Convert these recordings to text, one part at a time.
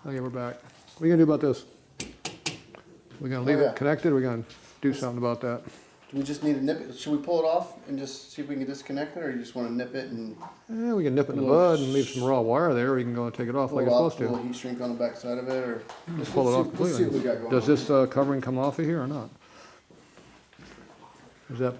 Okay, we're back. What are you gonna do about this? We're gonna leave it connected, or we're gonna do something about that? Do we just need to nip it? Should we pull it off and just see if we can disconnect it, or you just want to nip it and Yeah, we can nip it in the bud and leave some raw wire there, or you can go and take it off like it's supposed pull a to. heat shrink on the back side of it, or Just pull it off let's see what we completely. got going Does on. this covering come off of here or not? Is that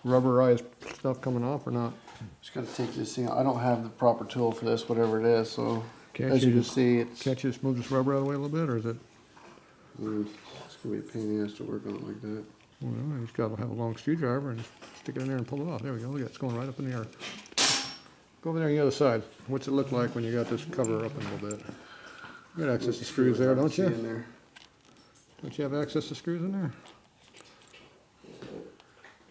rubberized stuff coming off or not? Just gotta take this thing out. I don't have the proper tool for this, whatever it is, so Can't as you you can just- see, it's, Can't you just move this rubber out of the way a little bit, or is it? it's gonna be a pain in the ass to work on it like that. Well, you just gotta have a long screwdriver and just stick it in there and pull it off. There we go, look at it, it's going right up in the air. Go over there on the other side. What's it look like when you got this cover up a little bit? You got access to screws there, don't See in you? there. Don't you have access to screws in there?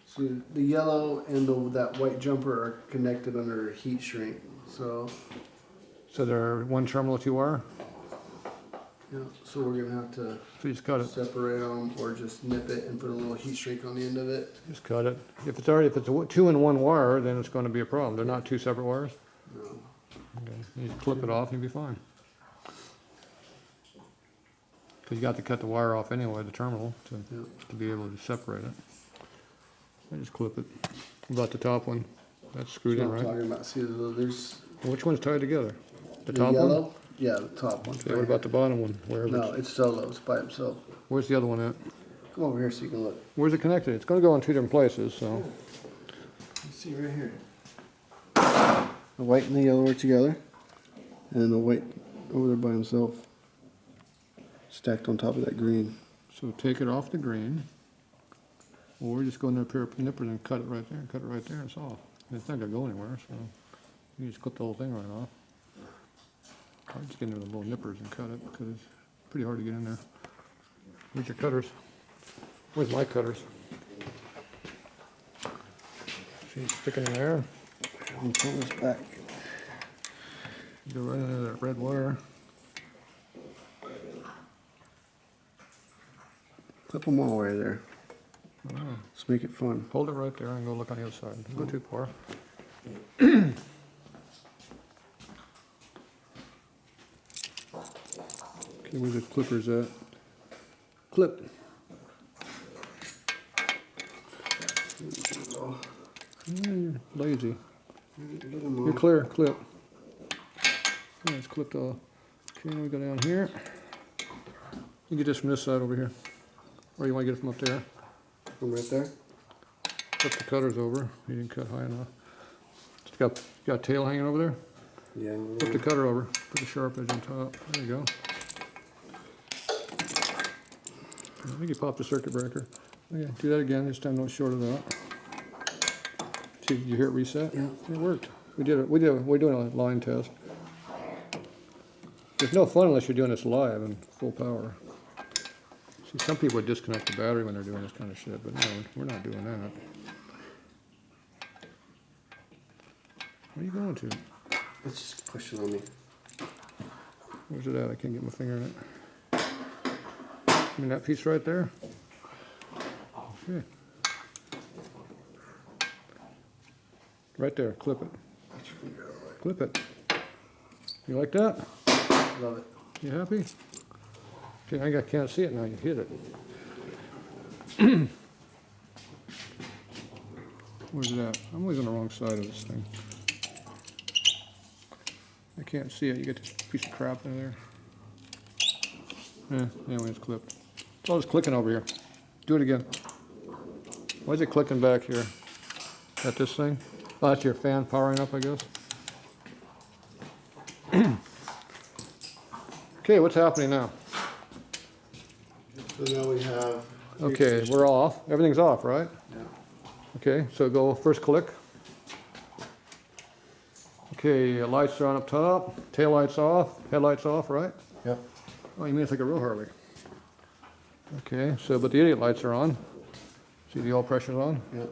So the yellow and that white jumper are connected under a heat shrink. So So they're one terminal, two wire? yeah, so we're gonna have to So you just cut it. separate them or just nip it and put a little heat shrink on the end of it. Just cut it. If it's a 2-in-1 wire, then it's gonna be a problem. They're not two separate wires? No. Okay. You just clip it off, you'll be fine. Cause you got to cut the wire off anyway, the terminal, to be able to separate it. I just clip it. What about the top one? That's screwed in, That's what I'm right? talking about. See, there's Which one's tied together? The the top yellow. one? Yeah, the top one. Okay, what about the bottom one? Where is No, it? it's solo. It's by himself. Where's the other one at? Come over here so you can look. Where's it connected? It's gonna go in two different places, so. You see right here. The white and the yellow are together, and the white over there by himself, stacked on top of that green. So take it off the green, or just go in there with a pair of nippers and cut it right there, and it's off. It's not gonna go anywhere, so you just clip the whole thing right off. I'll just get into the little nippers and cut it, because it's pretty hard to get in there. Where's your cutters? Where's my cutters? See, stick it in there, And pull this back. go right into that red wire. Clip them all right there. Oh. Let's make it fun. Hold it right there and go look on the other side. Don't go too far. Okay, where's the clippers at? Clip. You're lazy. You're clear, clip. Yeah, it's clipped off. Okay, now we go down here. You get this from this side over here. Or you want to get it from up there. From right there. Flip the cutters over. You didn't cut high enough. It's got a tail hanging over there. Yeah. Flip the cutter over. Put the sharp edge on top. There you go. I think you popped the circuit breaker. Okay, do that again. This time don't short it out. See, did you hear it reset? Yeah. It worked. We're doing a line test. There's no fun unless you're doing this live and full power. See, some people would disconnect the battery when they're doing this kind of shit, but no, we're not doing that. Where are you going to? It's just pushing on me. Where's it at? I can't get my finger in it. I mean, that piece right there? Okay. Right there, clip it. Clip it. You like that? Love it. You happy? Okay, I can't see it now, you hit it. Where's it at? I'm always on the wrong side of this thing. I can't see it, you get this piece of crap in there. Yeah, anyway, it's clipped. It's all just clicking over here. Do it again. Why is it clicking back here? At this thing? Oh, that's your fan powering up, I guess. Okay, what's happening now? So now we have. Okay, we're off. Everything's off, right? Yeah. Okay, so go first click. Okay, lights are on up top, tail lights off, headlights off, right? Yep. Oh, you mean it's like a real Harley. Okay, so, but the idiot lights are on. See the oil pressure's on? Yep.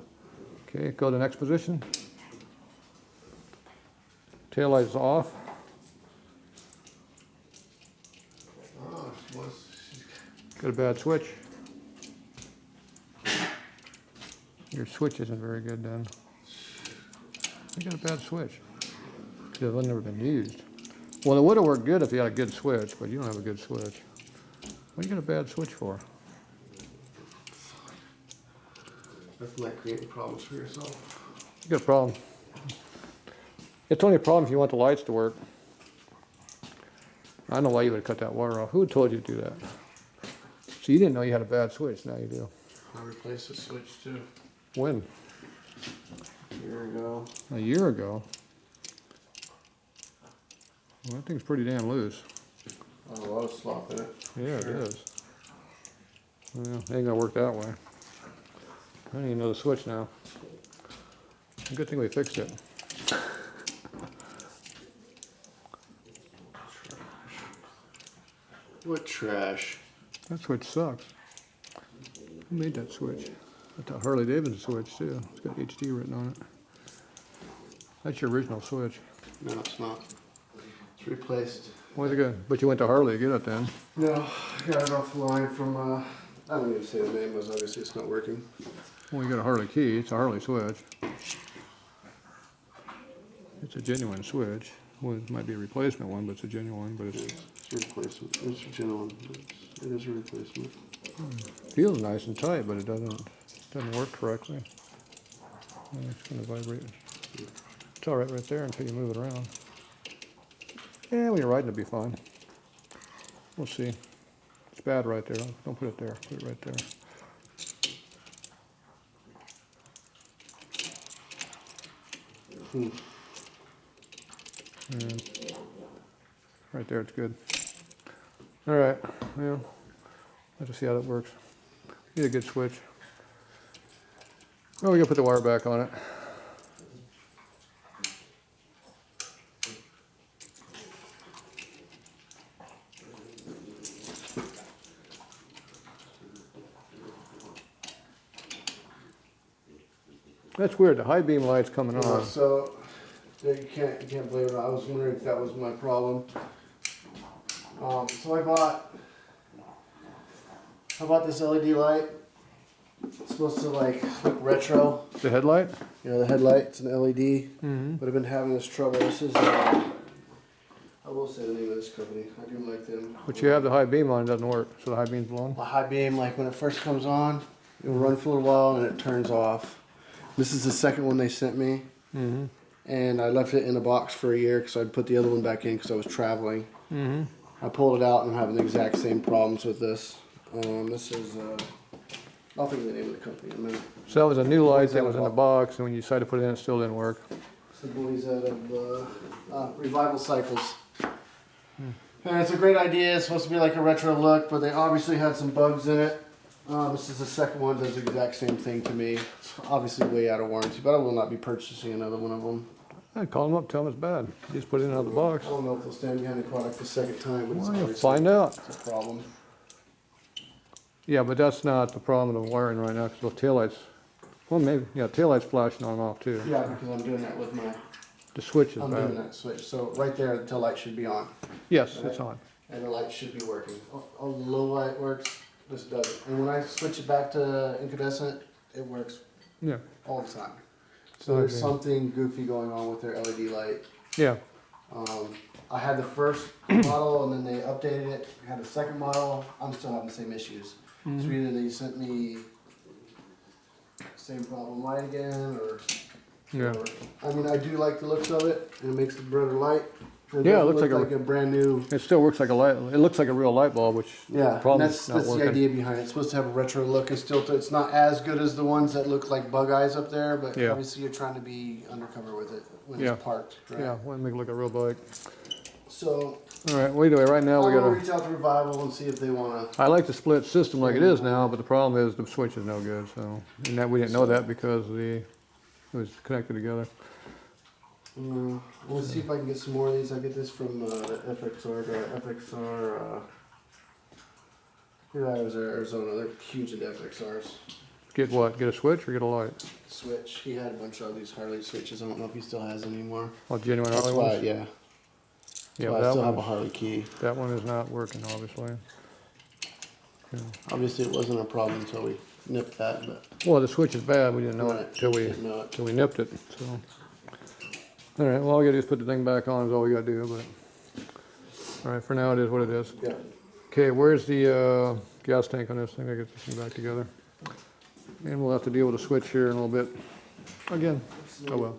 Okay, go to the next position. Tail lights off. Oh, Got a bad switch. Your switch isn't very good then. You got a bad switch. Because it's never been used. Well, it would have worked good if you had a good switch, but you don't have a good switch. What do you got a bad switch for? That's like creating problems for yourself. You got a problem. It's only a problem if you want the lights to work. I don't know why you would have cut that wire off. Who told you to do that? So you didn't know you had a bad switch, now you do. I replaced the switch too. When? A year ago. A year ago? Well, that thing's pretty damn loose. Oh, a lot of slop in it. Yeah, Sure. it is. Well, it ain't gonna work that way. I don't even know the switch now. Good thing we fixed it. What trash? That switch sucks. Who made that switch? That's a Harley Davidson switch too. It's got HD written on it. That's your original switch. No, it's not. It's replaced. Where's it go? But you went to Harley to get it then. No, I got it off the line from, I don't even say the name, because obviously it's not working. Well, you got a Harley key. It's a Harley switch. It's a genuine switch. Well, it might be a replacement one, but it's a genuine one. But It's a replacement. It's a genuine. It is a replacement. feels nice and tight, but it doesn't work correctly. Yeah, it's gonna vibrate. It's all right there until you move it around. Yeah, when you're riding, it'll be fine. We'll see. It's bad right there. Don't put it there. Put it right there. Yeah. Right there, it's good. All right. Well, let's just see how that works. Need a good switch. Well, we gotta put the wire back on it. That's weird. The high beam light's coming on. So there you can't blame it. I was wondering if that was my problem. So I bought this LED light. It's supposed to like look retro. The headlight? You know, the headlight. It's an LED. Mm-hmm. But I've been having this trouble. This is. I will say the name of this company. I do like them. But you have the high beam on, it doesn't work. So the high beam's blown. The high beam, like when it first comes on, it will run for a little while and it turns off. This is the second one they sent me. Mm-hmm. And I left it in a box for a year because I'd put the other one back in because I was traveling. Mm-hmm. I pulled it out and I'm having the exact same problems with this. This is, I'll think of the name of the company in a minute. So that was a new light that was in the box, and when you decided to put it in, it still didn't work. It's the boys out of Revival Cycles. And it's a great idea. It's supposed to be like a retro look, but they obviously had some bugs in it. This is the second one, does the exact same thing to me. It's obviously way out of warranty, but I will not be purchasing another one of them. I'd call them up, tell them it's bad. You just put it in out of the box. I don't know if they'll stand behind the product the second time, but it's Well, you'll obviously find out. it's a problem. Yeah, but that's not the problem of the wiring right now, because the taillights, well, maybe, yeah, taillight's flashing on and off too. Yeah, because I'm doing that with my, The switch is I'm doing bad. that switch. So right there, the tail light should be on. Yes, it's on. And the light should be working. Oh, the low light works, this doesn't. And when I switch it back to incandescent, it works Yeah, all the time. So there's Okay. something goofy going on with their LED light. yeah. I had the first model and then they updated it. I had the second model. I'm still having the same issues. So either they sent me same problem light again or, Yeah. I mean, I do like the looks of it and it makes the brighter light. Yeah, it doesn't looks look like a- a brand new. It still works like a light, it looks like a real light bulb, which Yeah, the and problem that's is not the working. idea behind it. It's supposed to have a retro look. It's not as good as the ones that look like bug eyes up there, but Yeah. obviously you're trying to be undercover with it when Yeah. it's parked. Right? Yeah, want to make it look like a real bike. So All right, well, anyway, right now I'm we gonna gotta, reach out to Revival and see if they wanna. I like the split system like it is now, but the problem is the switch is no good, so. And that, we didn't know that because it was connected together. We'll see if I can get some more of these. I get this from FXR. Yeah, it was Arizona. They're huge into FXRs. Get what? Get a switch or get a light? Switch. He had a bunch of these Harley switches. I don't know if he still has any more. Oh, genuine That's Harley why, ones? yeah. Yeah, But but I still have a that Harley key. one is not working, obviously. Obviously, it wasn't a problem until we nipped that, but. Well, the switch is bad, we didn't know Right. it till we, Didn't know it. till we nipped it, so. All right, well, all we gotta do is put the thing back on is all we gotta do, but All right, for now it is what it is. Yeah. Okay, where's the gas tank on this thing? I get this thing back together. And we'll have to deal with a switch here in a little bit. Again, oh well.